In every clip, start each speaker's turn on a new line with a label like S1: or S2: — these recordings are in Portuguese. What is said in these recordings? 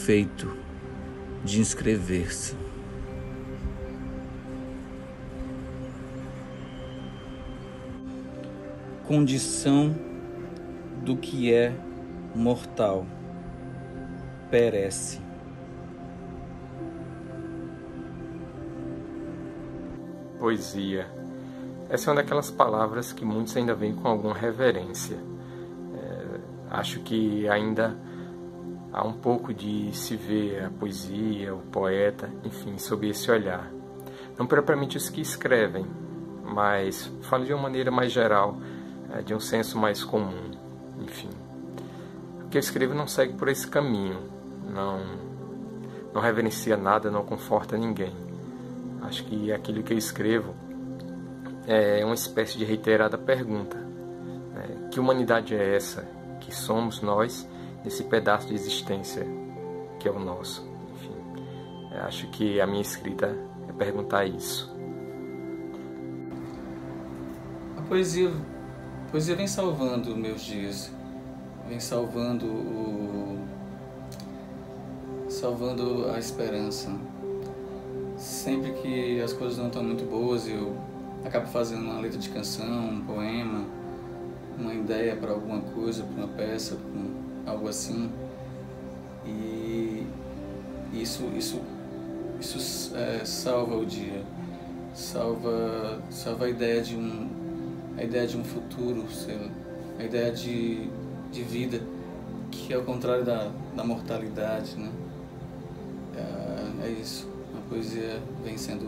S1: efeito de inscrever-se. Condição do que é mortal, perece.
S2: Poesia. Essa é uma daquelas palavras que muitos ainda veem com alguma reverência. Acho que ainda há um pouco de se ver a poesia, o poeta, enfim, sob esse olhar. Não propriamente os que escrevem, mas falo de uma maneira mais geral, de um senso mais comum, enfim. O que eu escrevo não segue por esse caminho, não reverencia nada, não conforta ninguém. Acho que aquilo que eu escrevo é uma espécie de reiterada pergunta, né? Que humanidade é essa que somos nós nesse pedaço de existência que é o nosso? Enfim, acho que a minha escrita é perguntar isso.
S3: A poesia vem salvando meus dias, vem salvando a esperança. Sempre que as coisas não estão muito boas, eu acabo fazendo uma letra de canção, um poema, uma ideia para alguma coisa, para uma peça, para algo assim. E isso salva o dia, salva a ideia de um futuro, a ideia de vida, que é o contrário da mortalidade, né? É isso. A poesia vem sendo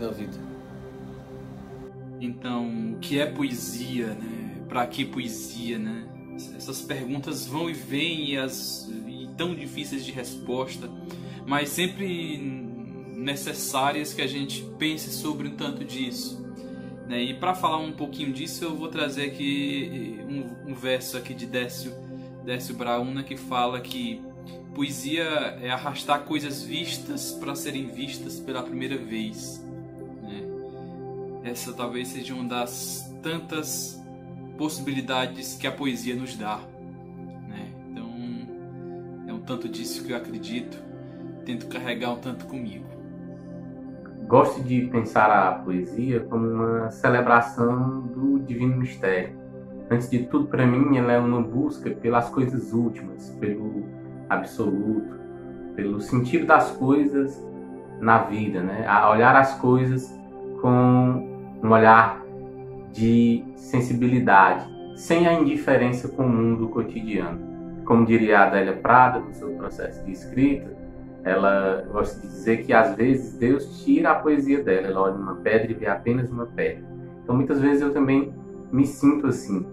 S3: a vida.
S4: Então, o que é poesia, né? Para que poesia, né? Essas perguntas vão e vêm e tão difíceis de resposta, mas sempre necessárias que a gente pense sobre um tanto disso, né? E para falar um pouquinho disso, eu vou trazer aqui um verso aqui de Décio Brauna, que fala que poesia é arrastar coisas vistas para serem vistas pela primeira vez, né? Essa talvez seja uma das tantas possibilidades que a poesia nos dá, né? Então é um tanto disso que eu acredito, tento carregar um tanto comigo.
S5: Gosto de pensar a poesia como uma celebração do divino mistério. Antes de tudo, para mim, ela é uma busca pelas coisas últimas, pelo absoluto, pelo sentido das coisas na vida, né? A olhar as coisas com um olhar de sensibilidade, sem a indiferença comum do cotidiano. Como diria a Adélia Prada no seu processo de escrita, ela gosta de dizer que às vezes Deus tira a poesia dela, ela olha uma pedra e vê apenas uma pedra. Então muitas vezes eu também me sinto assim,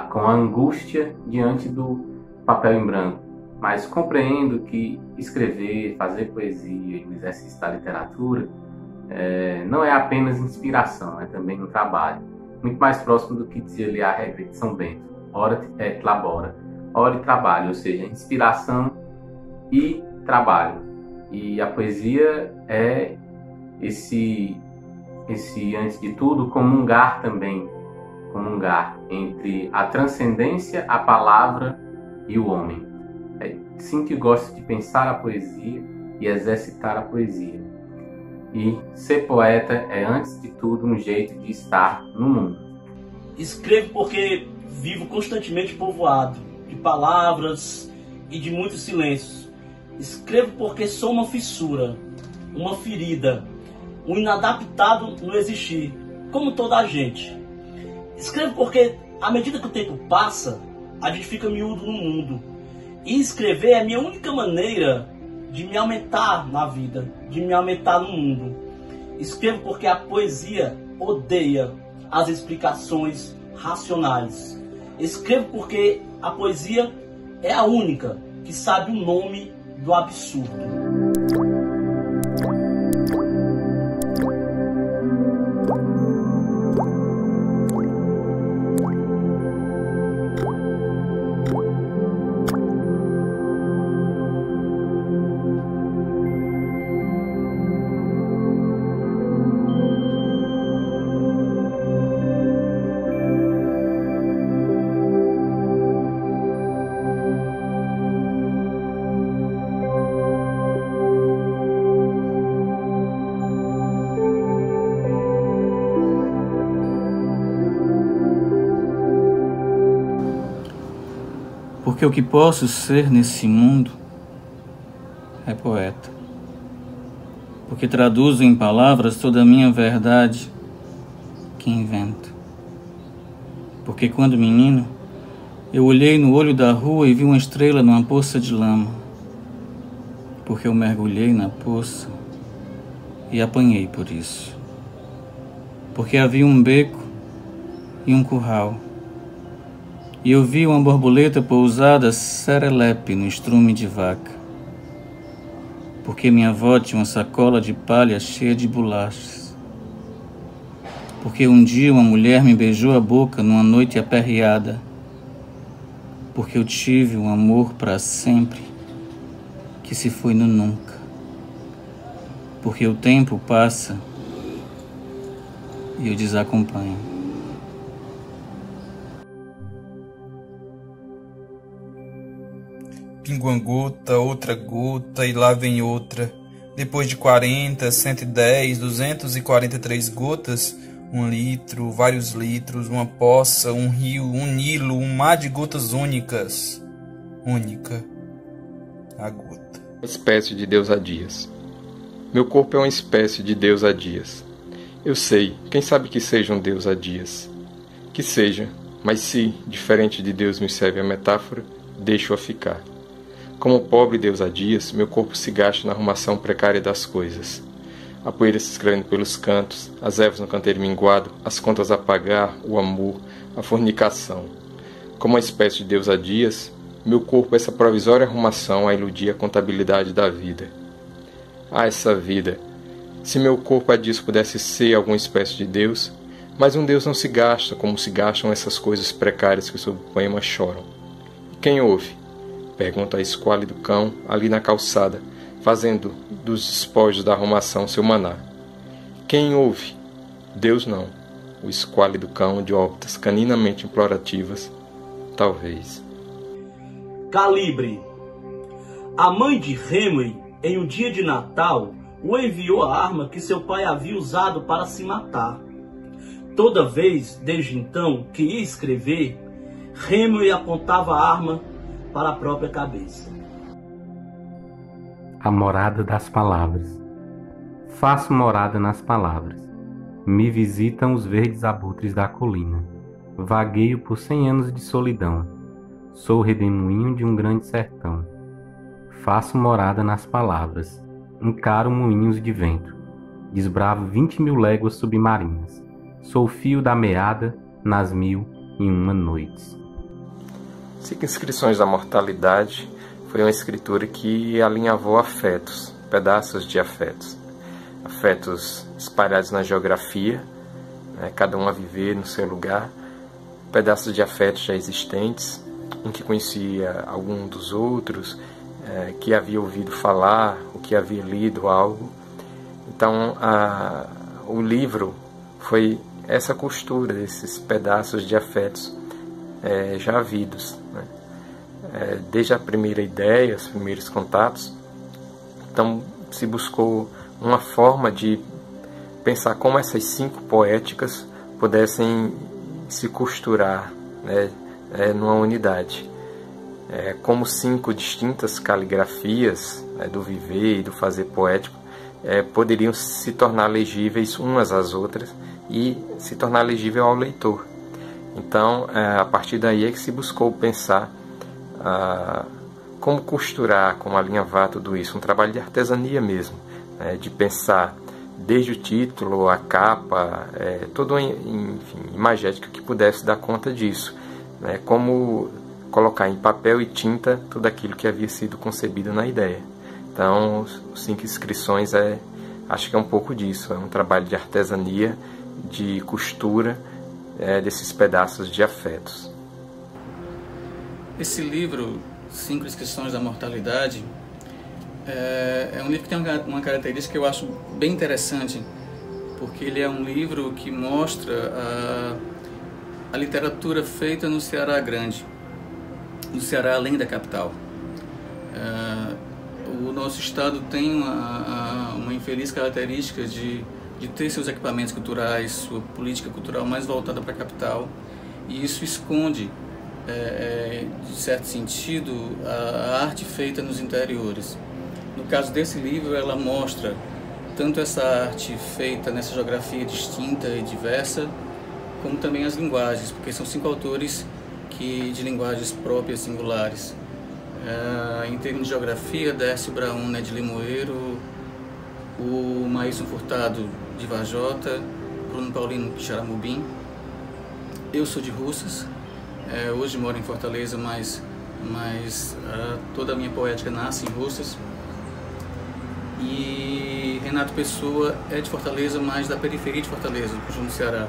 S5: com a angústia diante do papel em branco, mas compreendo que escrever, fazer poesia e o exercício da literatura não é apenas inspiração, é também um trabalho, muito mais próximo do que dizia ali a regra de São Bento, ora et labora, ora e trabalho, ou seja, inspiração e trabalho. E a poesia é esse antes de tudo, comungar também, comungar entre a transcendência, a palavra e o homem. Sim, que gosto de pensar a poesia e exercitar a poesia. E ser poeta é, antes de tudo, um jeito de estar no mundo.
S6: Escrevo porque vivo constantemente povoado de palavras e de muitos silêncios. Escrevo porque sou uma fissura, uma ferida, um inadaptado no existir, como toda a gente. Escrevo porque, à medida que o tempo passa, a gente fica miúdo no mundo. E escrever é a minha única maneira de me aumentar na vida, de me aumentar no mundo. Escrevo porque a poesia odeia as explicações racionais. Escrevo porque a poesia é a única que sabe o nome do absurdo.
S1: Porque o que posso ser nesse mundo é poeta. Porque traduzo em palavras toda a minha verdade que invento. Porque quando menino, eu olhei no olho da rua e vi uma estrela numa poça de lama. Porque eu mergulhei na poça e apanhei por isso. Porque havia um beco e um curral. E eu vi uma borboleta pousada serelepe no estrume de vaca. Porque minha avó tinha uma sacola de palha cheia de bolachas. Porque um dia uma mulher me beijou a boca numa noite aperreada. Porque eu tive um amor para sempre que se foi no nunca. Porque o tempo passa e eu desacompanho.
S7: Pinga uma gota, outra gota e lá vem outra. Depois de 40, 110, 243 gotas, 1 litro, vários litros, uma poça, um rio, um Nilo, um mar de gotas únicas. Única. A gota.
S2: Uma espécie de Deus há dias. Meu corpo é uma espécie de Deus há dias. Eu sei, quem sabe que seja um Deus há dias. Que seja, mas se, diferente de Deus me serve a metáfora, deixo-a ficar. Como pobre Deus há dias, meu corpo se gasta na arrumação precária das coisas. A poeira se escrevendo pelos cantos, as ervas no canteiro minguado, as contas a pagar, o amor, a fornicação. Como uma espécie de Deus há dias, meu corpo é essa provisória arrumação a iludir a contabilidade da vida. Ah, essa vida! Se meu corpo há dias pudesse ser alguma espécie de Deus, mas um Deus não se gasta como se gastam essas coisas precárias que sob o poema choram. E quem ouve? Pergunta a esquálido cão ali na calçada, fazendo dos despojos da arrumação seu maná. Quem ouve? Deus não. O esquálido cão de órbitas caninamente implorativas, talvez.
S6: Calibre. A mãe de Hemingway, em um dia de Natal, o enviou a arma que seu pai havia usado para se matar. Toda vez, desde então, que ia escrever, Hemingway apontava a arma para a própria cabeça.
S5: A morada das palavras. Faço morada nas palavras. Me visitam os verdes abutres da colina. Vagueio por 100 anos de solidão. Sou o redemoinho de um grande sertão. Faço morada nas palavras. Encaro moinhos de vento. Desbravo 20.000 léguas submarinas. Sou o fio da meada nas 1001 noites.
S2: 5 inscrições da mortalidade foi uma escritura que alinhavou afetos, pedaços de afetos. Afetos espalhados na geografia, né, cada um a viver no seu lugar. Pedaços de afetos já existentes, um que conhecia algum dos outros, que havia ouvido falar, o que havia lido algo. Então, o livro foi essa costura desses pedaços de afetos já havidos, né? Desde a primeira ideia, os primeiros contatos. Então, se buscou uma forma de pensar como essas 5 poéticas pudessem se costurar, né, numa unidade. Como 5 distintas caligrafias, do viver e do fazer poético poderiam se tornar legíveis umas às outras e se tornar legível ao leitor. Então, a partir daí é que se buscou pensar como costurar, como alinhavar tudo isso, um trabalho de artesania mesmo, de pensar desde o título, a capa, todo imagético que pudesse dar conta disso, como colocar em papel e tinta tudo aquilo que havia sido concebido na ideia. Então, os 5 inscrições acho que é um pouco disso, é um trabalho de artesania, de costura, desses pedaços de afetos.
S3: Esse livro, 5 Inscrições da Mortalidade, é um livro que tem uma característica que eu acho bem interessante, porque ele é um livro que mostra a literatura feita no Ceará Grande, no Ceará além da capital. O nosso estado tem uma infeliz característica de ter seus equipamentos culturais, sua política cultural mais voltada para a capital, e isso esconde de certo sentido, a arte feita nos interiores. No caso desse livro, ela mostra tanto essa arte feita nessa geografia distinta e diversa, como também as linguagens, porque são 5 autores de linguagens próprias, singulares. Em termos de geografia, Décio Brauna de Limoeiro, o Maílson Furtado de Varjota, Bruno Paulino de Xaramubim. Eu sou de Russas, hoje moro em Fortaleza, mas toda a minha poética nasce em Russas. E Renato Pessoa é de Fortaleza, mas da periferia de Fortaleza, do conjunto do Ceará.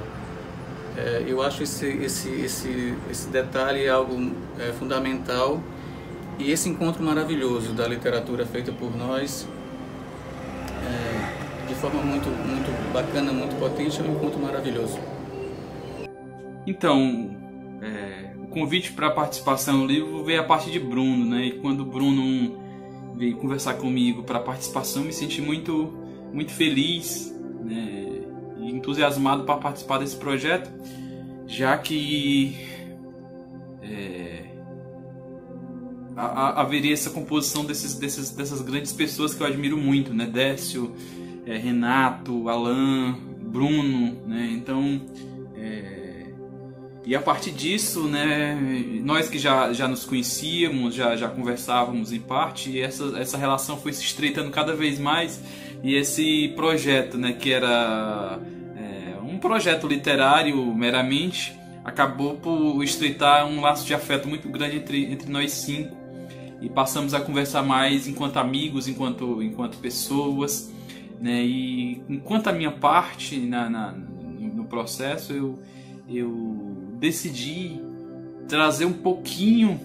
S3: Eu acho esse detalhe algo fundamental, e esse encontro maravilhoso da literatura feita por nós, de forma muito bacana, muito potente, é um encontro maravilhoso.
S4: Então, o convite para a participação no livro veio a partir de Bruno, né? E quando o Bruno veio conversar comigo para a participação, me senti muito feliz, né? E entusiasmado para participar desse projeto, já que haveria essa composição dessas grandes pessoas que eu admiro muito, né? Décio, Renato, Alan, Bruno, né? Então, e a partir disso, né, nós que já nos conhecíamos, já conversávamos em parte, e essa relação foi se estreitando cada vez mais, e esse projeto, né, que era um projeto literário meramente, acabou por estreitar um laço de afeto muito grande entre nós 5, e passamos a conversar mais enquanto amigos, enquanto pessoas, né, e enquanto a minha parte no processo, eu decidi trazer um pouquinho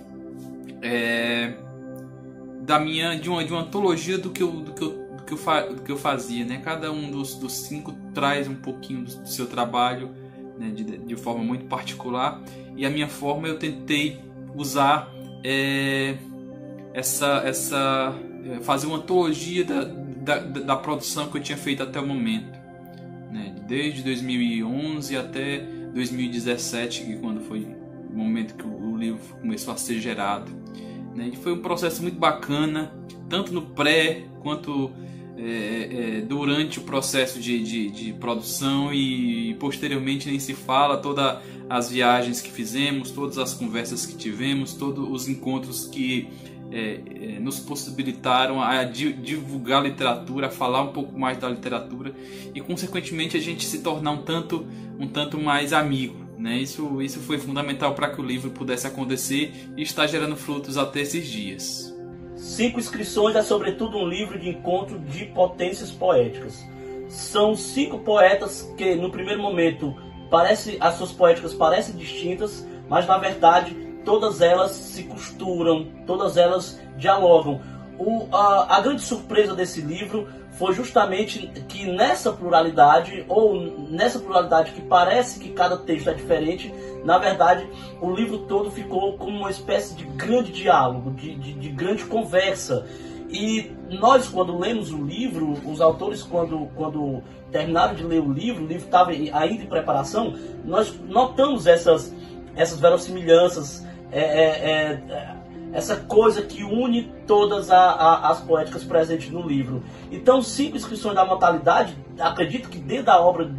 S4: de uma antologia do que eu fazia, né? Cada um dos 5 traz um pouquinho do seu trabalho, né? de forma muito particular, e a minha forma eu tentei usar fazer uma antologia da produção que eu tinha feito até o momento, né? Desde 2011 até 2017, que quando foi o momento que o livro começou a ser gerado, né? E foi um processo muito bacana, tanto no pré quanto durante o processo de produção, e posteriormente nem se fala, todas as viagens que fizemos, todas as conversas que tivemos, todos os encontros que nos possibilitaram a divulgar a literatura, a falar um pouco mais da literatura, e consequentemente a gente se tornar um tanto mais amigo, né? Isso foi fundamental para que o livro pudesse acontecer e está gerando frutos até esses dias.
S6: 5 inscrições é sobretudo um livro de encontro de potências poéticas. São 5 poetas que no primeiro momento as suas poéticas parecem distintas, mas na verdade todas elas se costuram, todas elas dialogam. A grande surpresa desse livro foi justamente que nessa pluralidade que parece que cada texto é diferente, na verdade o livro todo ficou como uma espécie de grande diálogo, de grande conversa. E nós, quando lemos o livro, os autores, quando terminaram de ler o livro estava ainda em preparação, nós notamos essas verossimilhanças, essa coisa que une todas as poéticas presentes no livro. Então, 5 inscrições da mortalidade, acredito que dentro da obra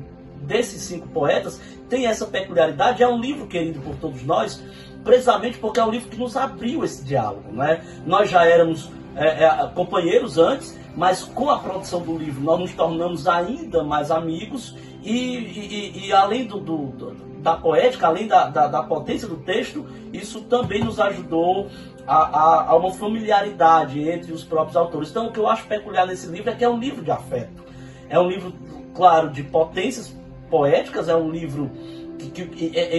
S6: desses 5 poetas tem essa peculiaridade. É um livro querido por todos nós, precisamente porque é um livro que nos abriu esse diálogo, né? Nós já éramos companheiros antes, mas com a produção do livro nós nos tornamos ainda mais amigos, e além da poética, além da potência do texto, isso também nos ajudou a uma familiaridade entre os próprios autores. Então, o que eu acho peculiar nesse livro é que é um livro de afeto. É um livro, claro, de potências poéticas, é um livro em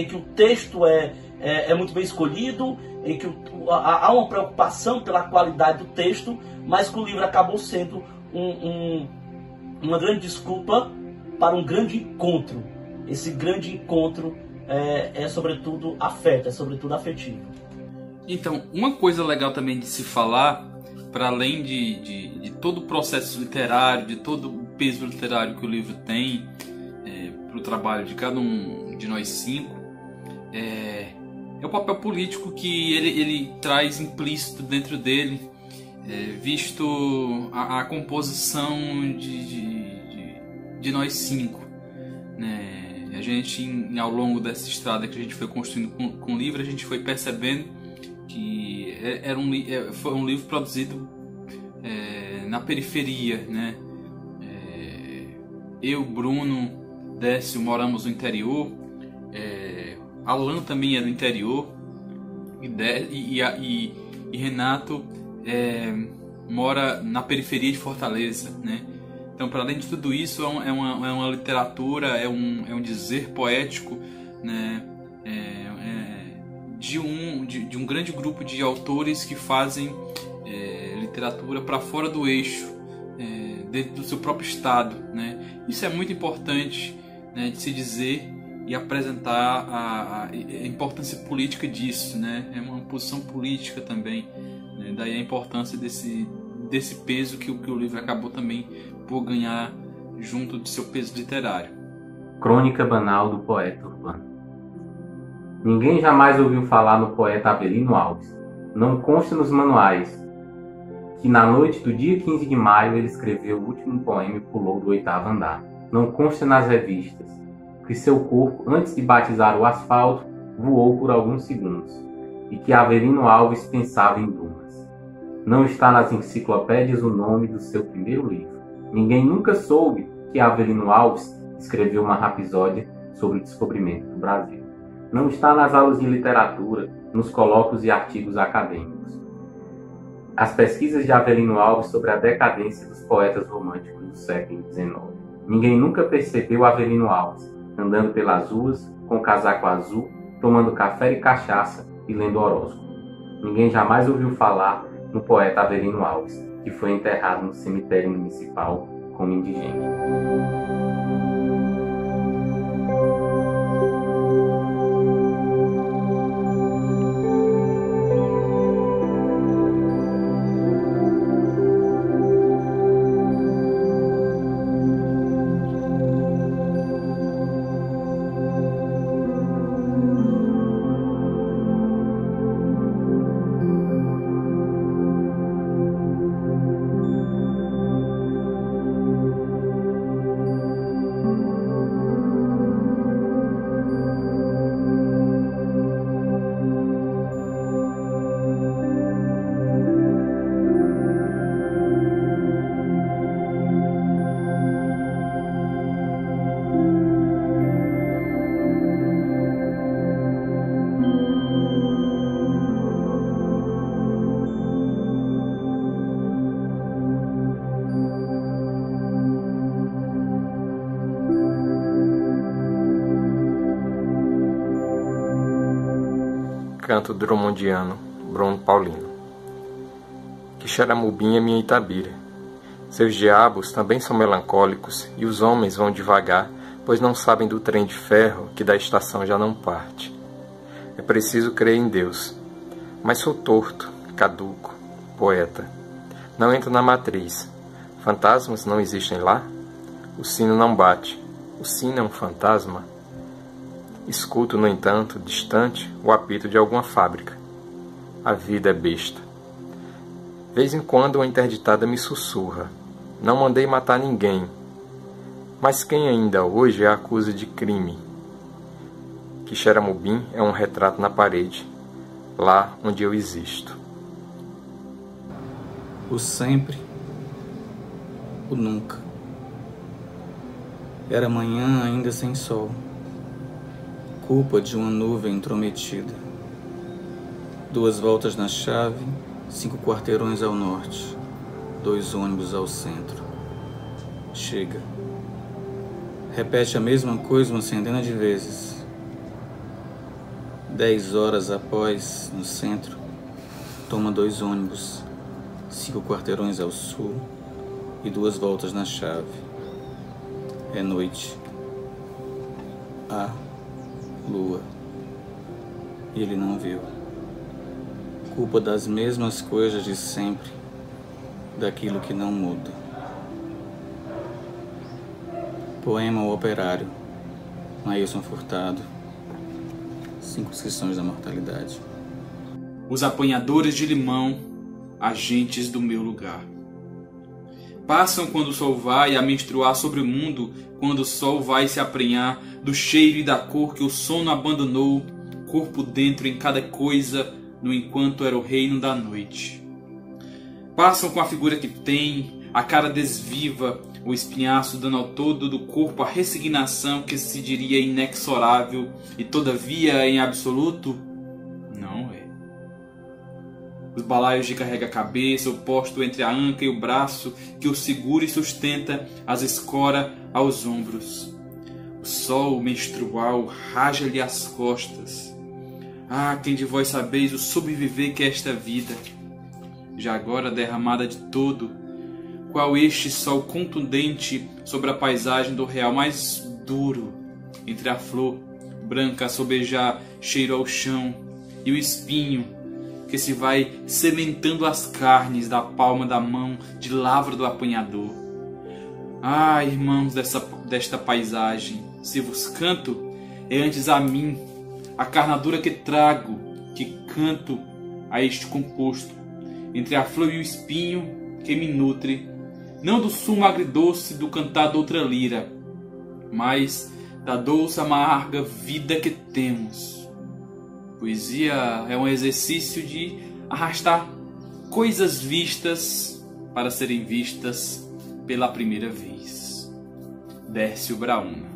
S6: que o texto é muito bem escolhido, em que há uma preocupação pela qualidade do texto, mas que o livro acabou sendo uma grande desculpa para um grande encontro. Esse grande encontro é sobretudo afeto, é sobretudo afetivo.
S4: Então, uma coisa legal também de se falar, para além de todo o processo literário, de todo o peso literário que o livro tem para o trabalho de cada um de nós 5, é o papel político que ele traz implícito dentro dele, visto a composição de nós 5, né? A gente, ao longo dessa estrada que a gente foi construindo com o livro, a gente foi percebendo que foi um livro produzido na periferia, né? Eu, Bruno, Décio moramos no interior, Alan também é do interior, e Renato mora na periferia de Fortaleza, né? Então, para além de tudo isso, é uma literatura, é um dizer poético, né? De um grande grupo de autores que fazem literatura para fora do eixo, dentro do seu próprio estado, né? Isso é muito importante, né, de se dizer e apresentar a importância política disso, né? É uma posição política também, né? Daí a importância desse peso que o livro acabou também por ganhar junto de seu peso literário.
S5: Crônica banal do poeta urbano. Ninguém jamais ouviu falar no poeta Avelino Alves. Não consta nos manuais que na noite do dia 15 de maio ele escreveu o último poema e pulou do 8º andar. Não consta nas revistas que seu corpo, antes de batizar o asfalto, voou por alguns segundos, e que Avelino Alves pensava em dunas. Não está nas enciclopédias o nome do seu primeiro livro. Ninguém nunca soube que Avelino Alves escreveu uma rapsódia sobre o descobrimento do Brasil. Não está nas aulas de literatura, nos colóquios e artigos acadêmicos. As pesquisas de Avelino Alves sobre a decadência dos poetas românticos do século XIX. Ninguém nunca percebeu Avelino Alves andando pelas ruas, com casaco azul, tomando café e cachaça e lendo horóscopo. Ninguém jamais ouviu falar no poeta Avelino Alves, que foi enterrado no cemitério municipal como indigente.
S2: Canto drummondiano, Bruno Paulino. Quixeramobim é minha Itabira. Seus diabos também são melancólicos e os homens vão devagar, pois não sabem do trem de ferro que da estação já não parte. É preciso crer em Deus, mas sou torto, caduco, poeta. Não entro na matriz. Fantasmas não existem lá? O sino não bate. O sino é um fantasma? Escuto, no entanto, distante, o apito de alguma fábrica. A vida é besta. Vez em quando uma interditada me sussurra. Não mandei matar ninguém. Mas quem ainda hoje a acusa de crime? Quixeramobim é um retrato na parede, lá onde eu existo.
S3: O sempre, o nunca. Era manhã ainda sem sol. Culpa de uma nuvem intrometida. 2 voltas na chave, 5 quarteirões ao norte, 2 ônibus ao centro. Chega. Repete a mesma coisa uma centena de vezes. 10 horas após, no centro, toma 2 ônibus, 5 quarteirões ao sul e 2 voltas na chave. É noite. A lua. E ele não viu. Culpa das mesmas coisas de sempre, daquilo que não muda. Poema ao Operário, Ailson Furtado, circunscrições da mortalidade.
S4: Os apanhadores de limão, agentes do meu lugar. Passam quando o sol vai a menstruar sobre o mundo, quando o sol vai se aprenhar do cheiro e da cor que o sono abandonou, corpo dentro em cada coisa, no enquanto era o reino da noite. Passam com a figura que tem, a cara desviva, o espinhaço dando ao todo do corpo a resignação que se diria inexorável e todavia em absoluto, não é. Os balaios de carrega-cabeça, o posto entre a anca e o braço, que o segura e sustenta, as escora aos ombros. O sol menstrual raja-lhe as costas. Ah, quem de vós sabeis o sobreviver que é esta vida, já agora derramada de todo, qual este sol contundente sobre a paisagem do real mais duro, entre a flor branca a sobejar cheiro ao chão e o espinho que se vai sementando as carnes da palma da mão de lavra do apanhador. Ah, irmãos desta paisagem, se vos canto, é antes a mim, a carnadura que trago, que canto a este composto, entre a flor e o espinho que me nutre, não do sumo agridoce do cantar de outra lira, mas da doce amarga vida que temos. Poesia é um exercício de arrastar coisas vistas para serem vistas pela primeira vez. Dércio Brauna.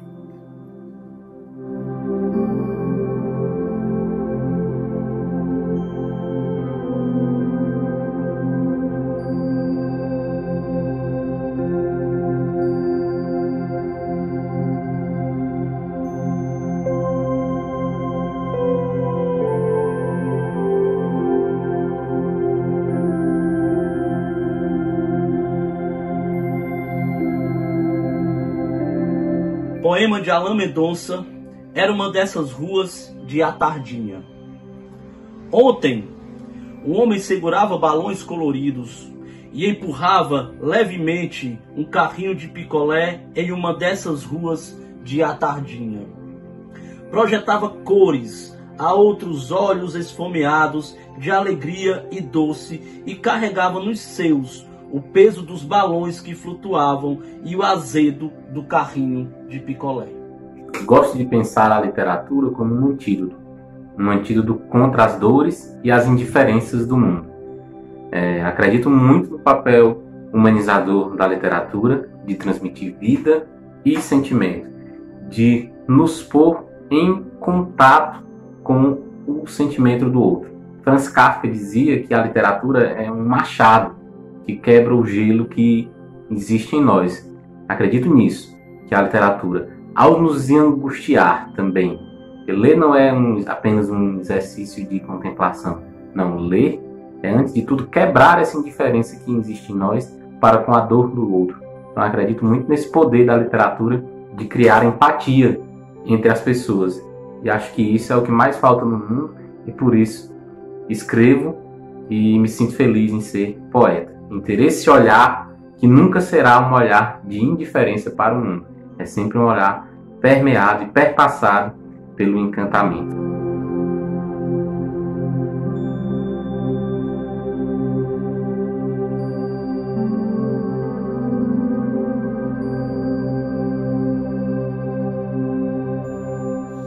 S6: Poema de Alain Mendonça, era uma dessas ruas de à tardinha. Ontem, um homem segurava balões coloridos e empurrava levemente um carrinho de picolé em uma dessas ruas de à tardinha. Projetava cores a outros olhos esfomeados de alegria e doce e carregava nos seus o peso dos balões que flutuavam e o azedo do carrinho de picolé.
S5: Gosto de pensar a literatura como um antídoto contra as dores e as indiferenças do mundo. Acredito muito no papel humanizador da literatura, de transmitir vida e sentimento, de nos pôr em contato com o sentimento do outro. Franz Kafka dizia que a literatura é um machado que quebra o gelo que existe em nós. Acredito nisso, que a literatura, ao nos angustiar também, porque ler não é apenas um exercício de contemplação. Não, ler é, antes de tudo, quebrar essa indiferença que existe em nós para com a dor do outro. Então, acredito muito nesse poder da literatura de criar empatia entre as pessoas. E acho que isso é o que mais falta no mundo, e por isso escrevo e me sinto feliz em ser poeta. Em ter esse olhar que nunca será um olhar de indiferença para o mundo. É sempre um olhar permeado e perpassado pelo encantamento.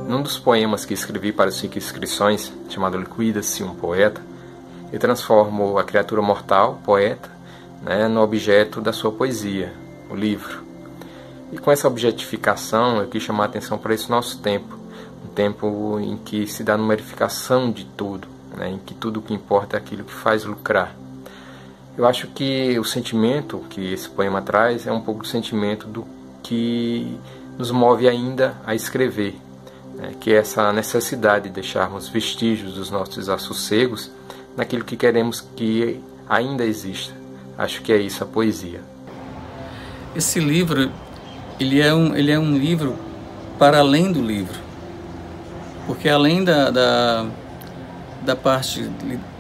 S2: Num dos poemas que escrevi para 5 inscrições, chamado Liquida-se um Poeta, eu transformo a criatura mortal, poeta, no objeto da sua poesia, o livro. E com essa objetificação, eu quis chamar a atenção para esse nosso tempo, um tempo em que se dá numerificação de tudo, em que tudo o que importa é aquilo que faz lucrar. Eu acho que o sentimento que esse poema traz é um pouco do sentimento do que nos move ainda a escrever, que é essa necessidade de deixarmos vestígios dos nossos desassossegos naquilo que queremos que ainda exista. Acho que é isso a poesia.
S3: Esse livro, ele é um livro para além do livro, porque além da parte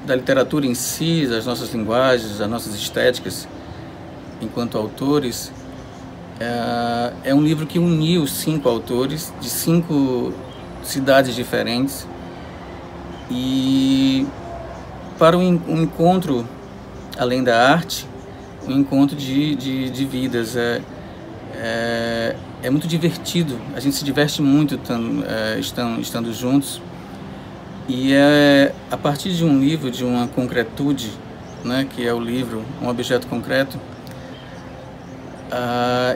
S3: da literatura em si, das nossas linguagens, das nossas estéticas, enquanto autores, é um livro que uniu 5 autores de 5 cidades diferentes e para um encontro, além da arte, um encontro de vidas. É muito divertido, a gente se diverte muito estando juntos, e é a partir de um livro, de uma concretude, né, que é o livro, um objeto concreto,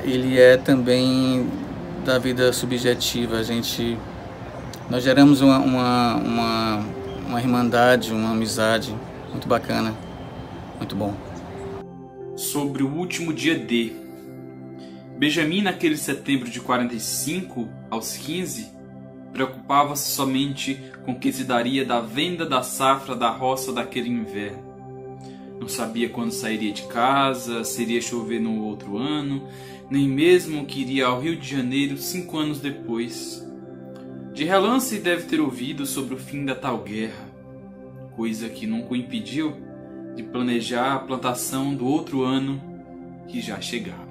S3: ele é também da vida subjetiva. Nós geramos uma irmandade, uma amizade muito bacana, muito bom.
S4: Sobre o último dia D. Benjamin, naquele setembro de 45 aos 15, preocupava-se somente com o que se daria da venda da safra da roça daquele inverno. Não sabia quando sairia de casa, se iria chover no outro ano, nem mesmo que iria ao Rio de Janeiro 5 anos depois. De relance deve ter ouvido sobre o fim da tal guerra, coisa que nunca o impediu de planejar a plantação do outro ano que já chegava.